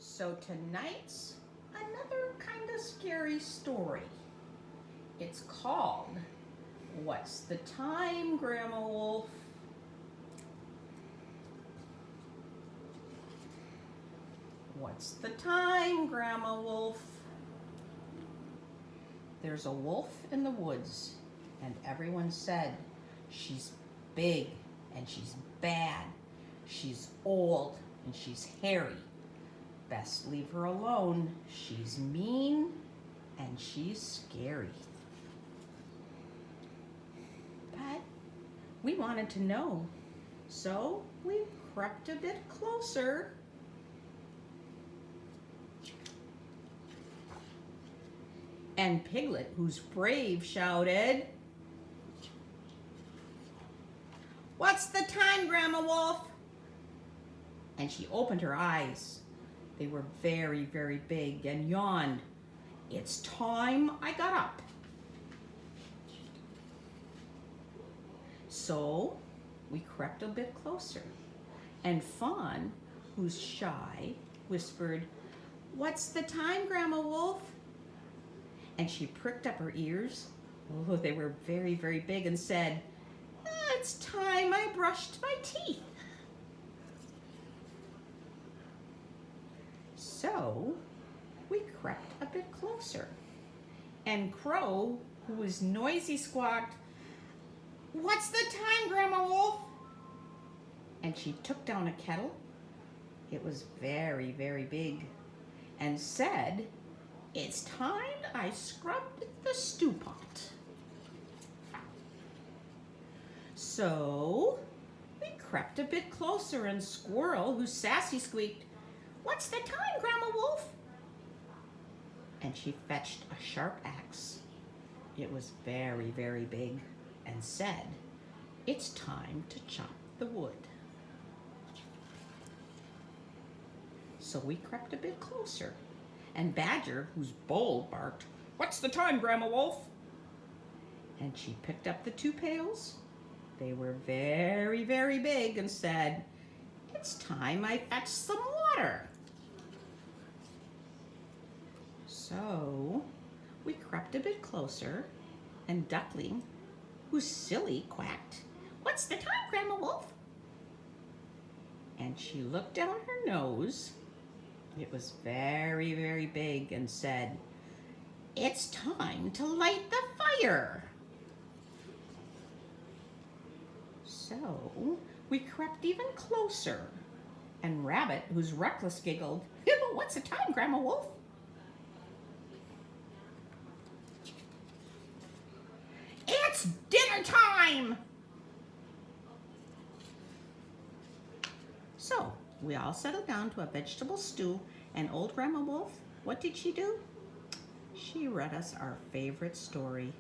So tonight's another kind of scary story. It's called What's the Time, Grandma Wolf? What's the time, Grandma Wolf? There's a wolf in the woods, and everyone said she's big and she's bad. She's old and she's hairy. Best leave her alone. She's mean and she's scary. But we wanted to know, so we crept a bit closer. And Piglet, who's brave, shouted, "What's the time, Grandma Wolf?" And she opened her eyes. They were very, very big, and yawned. "It's time I got up." So we crept a bit closer, and Fawn, who's shy, whispered, "What's the time, Grandma Wolf?" And she pricked up her ears. Oh, they were very, very big, and said, "It's time I brushed my teeth." So we crept a bit closer, and Crow, who was noisy, squawked, "What's the time, Grandma Wolf?" And she took down a kettle. It was very, very big, and said, "It's time I scrubbed the stew pot." So we crept a bit closer, and Squirrel, who's sassy, squeaked, "What's the time, Grandma Wolf?" And she fetched a sharp axe. It was very, very big, and said, "It's time to chop the wood." So we crept a bit closer, and Badger, who's bold, barked, "What's the time, Grandma Wolf?" And she picked up the 2 pails. They were very, very big, and said, "It's time I fetched some water." So we crept a bit closer, and Duckling, who's silly, quacked, "What's the time, Grandma Wolf?" And she looked down her nose. It was very, very big, and said, "It's time to light the fire." So we crept even closer, and Rabbit, who's reckless, giggled, "What's the time, Grandma Wolf?" "It's dinner time!" So we all settled down to a vegetable stew, and old Grandma Wolf, what did she do? She read us our favorite story,